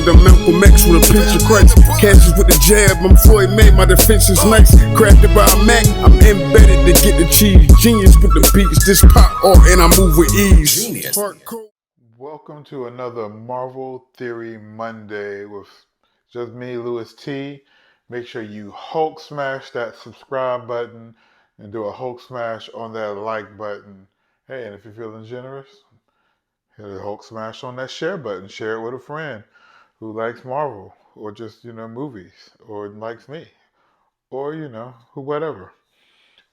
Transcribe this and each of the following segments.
Young the Malcolm X with a pinch of Christ. Cashes with the jab, I'm Floyd May, my defense is nice. Crafted by a Mac, I'm embedded to get the cheese. Genius with the beats, this pop art and I move with ease. Genius. Welcome to another Marvel Theory Monday with just me, Louis T. Make sure you Hulk smash that subscribe button and do a Hulk smash on that like button. Hey, and if you're feeling generous, hit a Hulk smash on that share button. Share it with a friend who likes Marvel or just, movies or likes me or, whatever.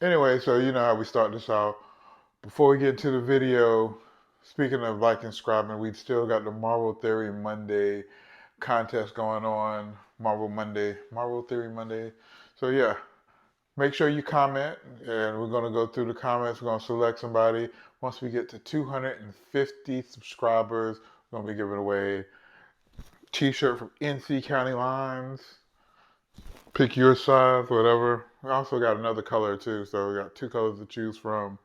Anyway, so you know how we start this out. Before we get to the video, speaking of liking and subscribing, we still got the Marvel Theory Monday contest going on. Marvel Theory Monday. So yeah, make sure you comment, and we're going to go through the comments. We're going to select somebody. Once we get to 250 subscribers, we're going to be giving away a t-shirt from NC County Lines. Pick your size, whatever. We also got another color too, so we got two colors to choose from.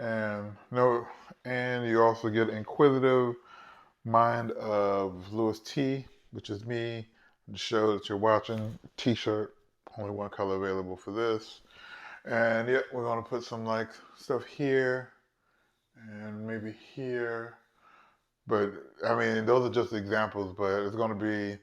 And you also get Inquisitive Mind of Louis T, which is me. The show that you're watching, t-shirt, only one color available for this. And yeah, we're gonna put some like stuff here and maybe here. But I mean, those are just examples, but it's gonna be,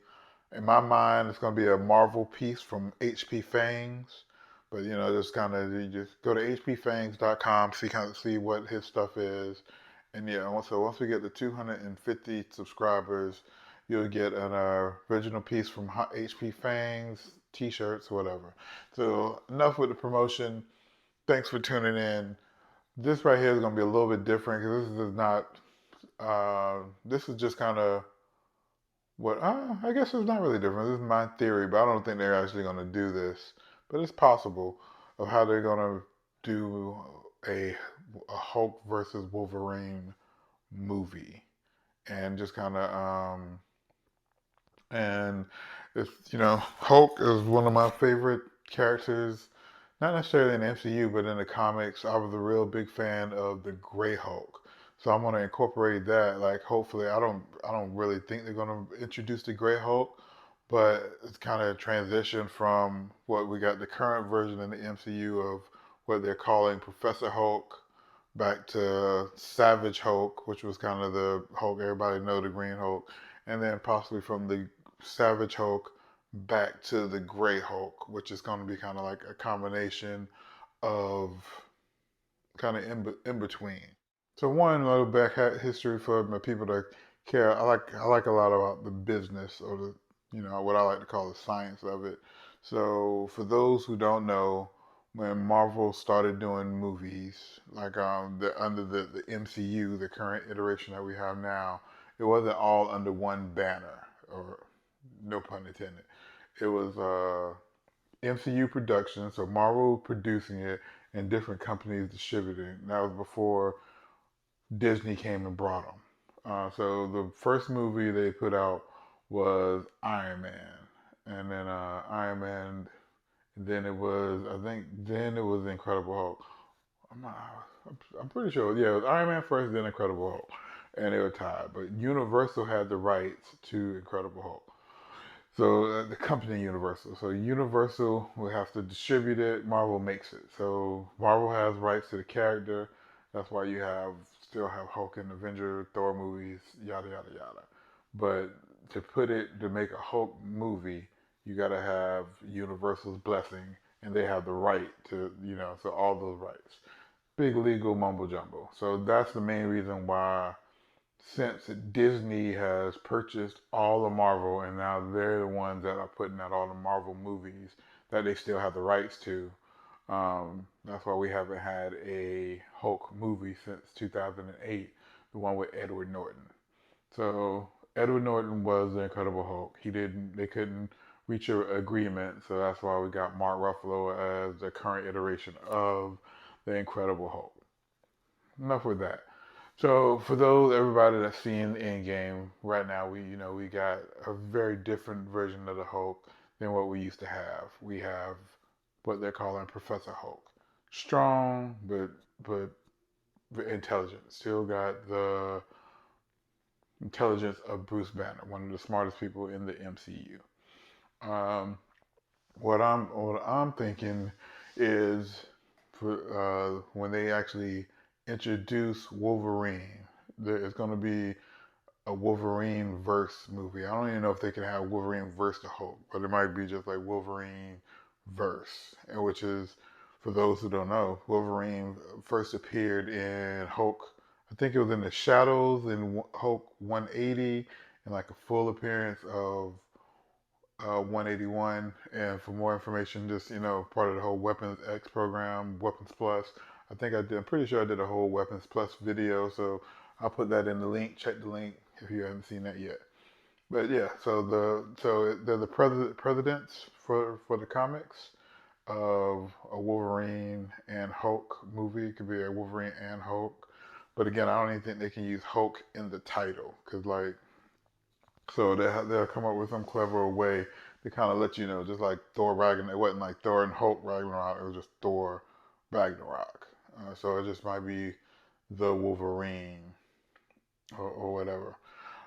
in my mind, it's gonna be a Marvel piece from HP Fangs. But just kind of, you just go to hpfangs.com, see what his stuff is. And yeah, so once we get to 250 subscribers, you'll get an original piece from HP Fangs, t-shirts, whatever. So enough with the promotion. Thanks for tuning in. This right here is going to be a little bit different because this is not, this is just kind of I guess it's not really different. This is my theory, but I don't think they're actually going to do this. But it's possible of how they're going to do a Hulk versus Wolverine movie, and just kind of and it's Hulk is one of my favorite characters, not necessarily in the MCU, but in the comics. I was a real big fan of the Gray Hulk. So I'm gonna incorporate that. Like, hopefully, I don't really think they're gonna introduce the Gray Hulk, but it's kind of a transition from what we got the current version in the MCU of what they're calling Professor Hulk, back to Savage Hulk, which was kind of the Hulk everybody know, the Green Hulk, and then possibly from the Savage Hulk back to the Gray Hulk, which is going to be kind of like a combination of kind of in between. So one little back history for my people that care. I like a lot about the business, or the what I like to call the science of it. So for those who don't know, when Marvel started doing movies, like under the MCU, the current iteration that we have now, it wasn't all under one banner, or no pun intended. It was MCU production, so Marvel producing it and different companies distributing. That was before Disney came and brought them. So the first movie they put out was Iron Man, and then Iron Man. Then it was, I think, then it was Incredible Hulk. I'm not, I'm pretty sure. Yeah, it was Iron Man first, then Incredible Hulk, and they were tied. But Universal had the rights to Incredible Hulk. So the company Universal. So Universal will have to distribute it. Marvel makes it. So Marvel has rights to the character. That's why you still have Hulk in Avenger, Thor movies, yada yada yada. But to make a Hulk movie, you got to have Universal's blessing, and they have the right to, so all those rights. Big legal mumbo jumbo. So that's the main reason why, since Disney has purchased all of Marvel, and now they're the ones that are putting out all the Marvel movies that they still have the rights to. That's why we haven't had a Hulk movie since 2008, the one with Edward Norton. So Edward Norton was the Incredible Hulk. They couldn't reach an agreement, so that's why we got Mark Ruffalo as the current iteration of the Incredible Hulk. Enough with that. So for everybody that's seeing the Endgame right now, we got a very different version of the Hulk than what we used to have. We have what they're calling Professor Hulk, strong but intelligent. Still got the intelligence of Bruce Banner, one of the smartest people in the MCU. What I'm thinking is for when they actually introduce Wolverine, it's going to be a Wolverine verse movie. I don't even know if they can have Wolverine verse the Hulk, but it might be just like Wolverine verse, and which is, for those who don't know, Wolverine first appeared in Hulk. I think it was in the Shadows in Hulk 180, and like a full appearance of 181. And for more information, just part of the whole Weapons X program, Weapons Plus. I think I did. I'm pretty sure I did a whole Weapons Plus video, so I'll put that in the link. Check the link if you haven't seen that yet. But yeah, they're the presidents for the comics of a Wolverine and Hulk movie. It could be a Wolverine and Hulk. But again, I don't even think they can use Hulk in the title because so they'll come up with some clever way to kind of let you know, just like Thor Ragnarok. It wasn't like Thor and Hulk Ragnarok. It was just Thor Ragnarok. So it just might be the Wolverine or whatever.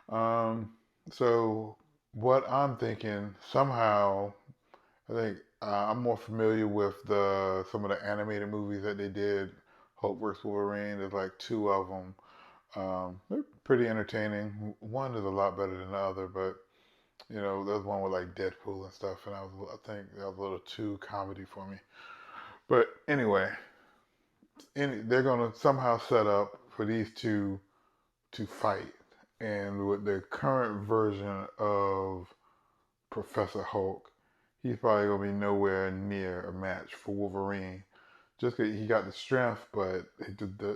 Um, so what I'm thinking, somehow, I think I'm more familiar with the some of the animated movies that they did. Hulk vs. Wolverine. There's like two of them. They're pretty entertaining. One is a lot better than the other, but there's one with like Deadpool and stuff, and I think that was a little too comedy for me. But anyway, they're gonna somehow set up for these two to fight, and with the current version of Professor Hulk, he's probably gonna be nowhere near a match for Wolverine. Just 'cause he got the strength, but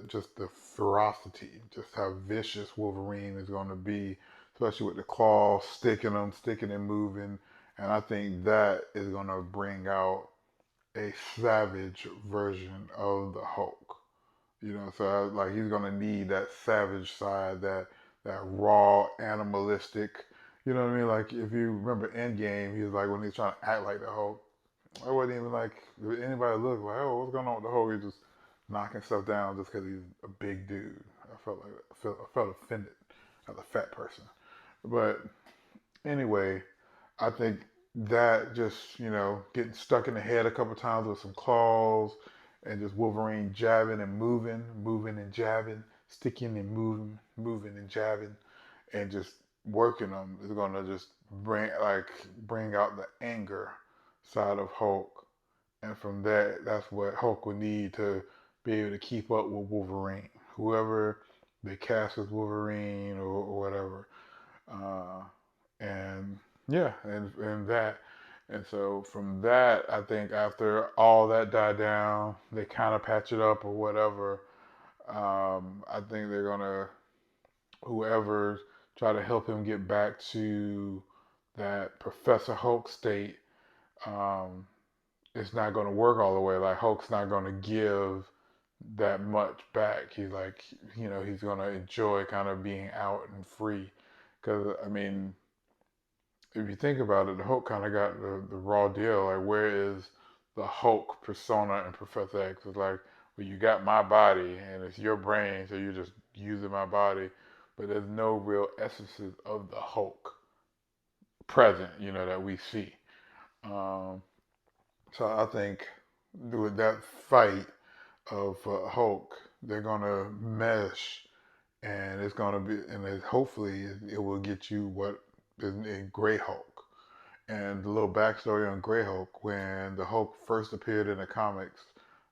just the ferocity, just how vicious Wolverine is going to be, especially with the claws sticking and moving. And I think that is going to bring out a savage version of the Hulk. So like he's going to need that savage side, that raw, animalistic. You know what I mean? Like if you remember Endgame, he was like when he's trying to act like the Hulk. I wasn't even like anybody look like, oh, what's going on with the Hulk? He's just knocking stuff down just because he's a big dude. I felt offended as a fat person. But anyway, I think that just getting stuck in the head a couple times with some claws and just Wolverine jabbing and moving and jabbing, sticking and moving and jabbing, and just working them is gonna just bring out the anger side of Hulk, and from that, that's what Hulk would need to be able to keep up with Wolverine. Whoever they cast as Wolverine or whatever, uh, and yeah, and that, and so from that, I think after all that died down, they kind of patch it up or whatever. I think they're gonna whoever try to help him get back to that Professor Hulk state. Um, it's not going to work all the way. Like Hulk's not going to give that much back. He's like, he's going to enjoy kind of being out and free. Because I mean, if you think about it, the Hulk kind of got the raw deal. Like, where is the Hulk persona in Professor X? It's like, well, you got my body and it's your brain, so you're just using my body. But there's no real essences of the Hulk present, that we see. Um, so I think with that fight of Hulk, they're gonna mesh, and it's gonna be, and hopefully it will get you what is in Grey Hulk. And the little backstory on Grey Hulk, when the Hulk first appeared in the comics,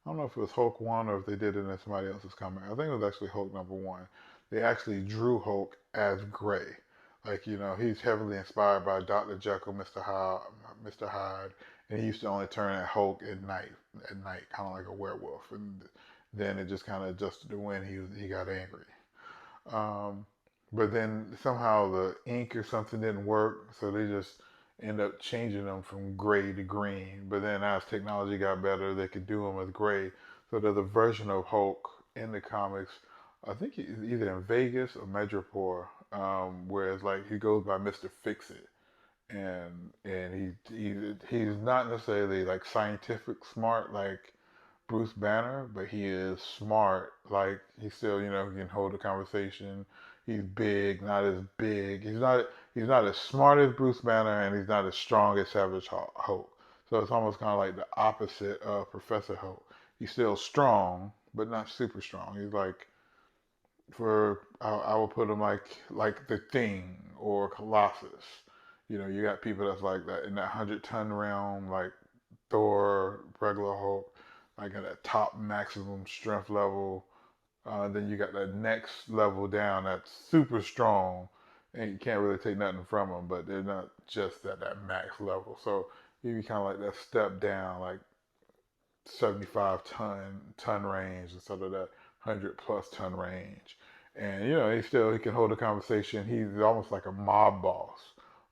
I don't know if it was Hulk 1 or if they did it in somebody else's comic. I think it was actually Hulk number 1. They actually drew Hulk as Grey. Like, he's heavily inspired by Dr. Jekyll, Mr. Hyde, and he used to only turn at Hulk at night, kind of like a werewolf. And then it just kind of adjusted to when he got angry. Um, but then somehow the ink or something didn't work, so they just end up changing them from gray to green. But then as technology got better, they could do them as gray. So there's a version of Hulk in the comics. I think he's either in Vegas or Metropole, where it's like he goes by Mister Fix It, and he's not necessarily like scientific smart like Bruce Banner, but he is smart. Like he still, he can hold a conversation. He's big, not as big. He's not as smart as Bruce Banner, and he's not as strong as Savage Hulk. So it's almost kind of like the opposite of Professor Hulk. He's still strong, but not super strong. He's like, I will put him like the Thing or Colossus. You know, you got people that's like that in that 100-ton realm, like Thor, regular Hulk, like at that top maximum strength level. Then you got that next level down that's super strong, and you can't really take nothing from them, but they're not just at that max level. So you be kind of like that step down, like 75 ton range instead of that 100+ ton range. And you know, he can hold a conversation. He's almost like a mob boss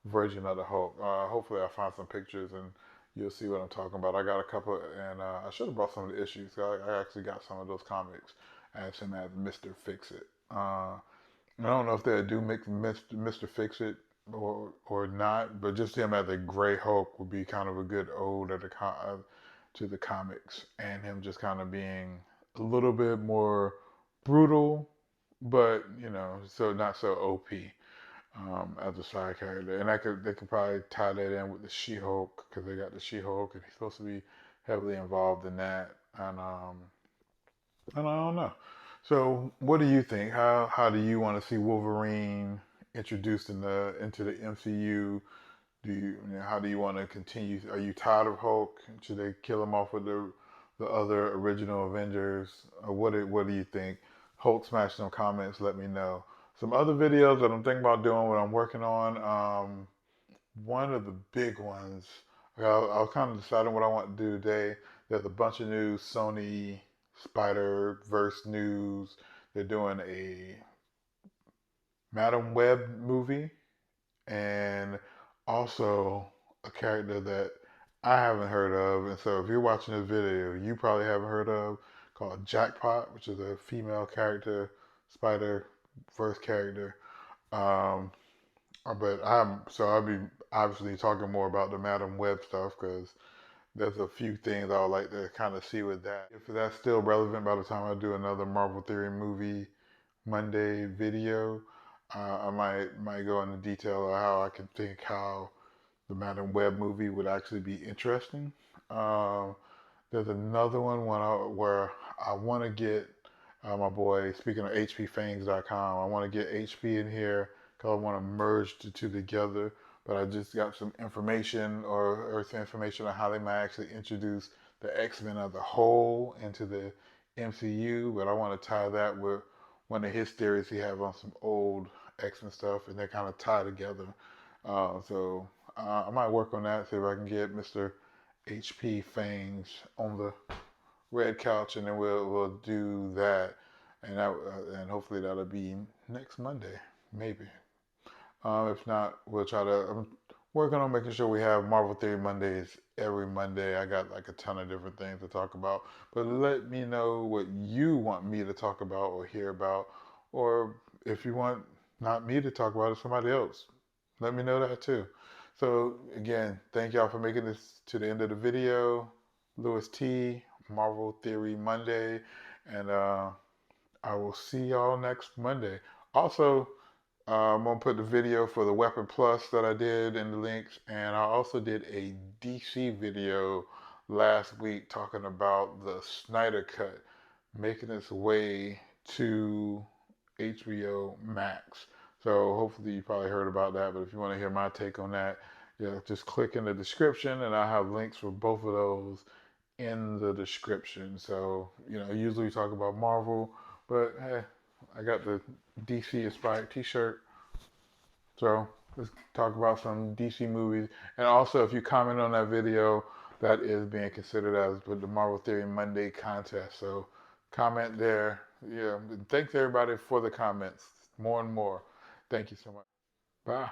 version of the Hulk. Hopefully, I find some pictures and you'll see what I'm talking about. I got a couple, and I should have brought some of the issues. I actually got some of those comics as him as Mister Fix It. I don't know if they'll do Mister Fix It or not, but just him as a Gray Hulk would be kind of a good ode to the comics, and him just kind of being a little bit more brutal, but you know, so not so OP as a side character. And they could probably tie that in with the She-Hulk because they got the She-Hulk, and he's supposed to be heavily involved in that. And I don't know. So, what do you think? How do you want to see Wolverine introduced into the MCU? How do you want to continue? Are you tired of Hulk? Should they kill him off with the other original Avengers? Or what do you think? Hulk, smash some comments. Let me know. Some other videos that I'm thinking about doing. What I'm working on. One of the big ones. I was kind of deciding what I want to do today. There's a bunch of new Sony Spider Verse news. They're doing a Madam Web movie and also a character that I haven't heard of. And so if you're watching this video, you probably haven't heard of, called Jackpot, which is a female character, Spider Verse character. Um, I'll be obviously talking more about the Madam Web stuff because there's a few things I would like to kind of see with that. If that's still relevant by the time I do another Marvel Theory movie Monday video, I might go into detail of how I can think how the Madam Web movie would actually be interesting. Um, there's another one where I want to get my boy, speaking of HPFangs.com, I want to get HP in here because I want to merge the two together. But I just got some information or some information on how they might actually introduce the X-Men as a whole into the MCU. But I want to tie that with one of his theories he have on some old X-Men stuff, and they kind of tie together. I might work on that, see if I can get Mr. HP Fangs on the red couch, and then we'll do that, and hopefully that'll be next Monday, maybe. If not, we'll try to. I'm working on making sure we have Marvel Theory Mondays every Monday. I got like a ton of different things to talk about, but let me know what you want me to talk about or hear about, or if you want not me to talk about it, somebody else. Let me know that too. So again, thank y'all for making this to the end of the video. Lewis T, Marvel Theory Monday, and I will see y'all next Monday. Also, I'm gonna put the video for the Weapon Plus that I did in the links, and I also did a DC video last week talking about the Snyder Cut making its way to HBO Max. So hopefully you probably heard about that, but if you want to hear my take on that, yeah, just click in the description, and I have links for both of those in the description. So, you know, usually we talk about Marvel, but hey, I got the DC inspired t-shirt. So let's talk about some DC movies. And also, if you comment on that video, that is being considered as with the Marvel Theory Monday contest. So comment there. Yeah, thanks everybody for the comments. More and more. Thank you so much. Bye.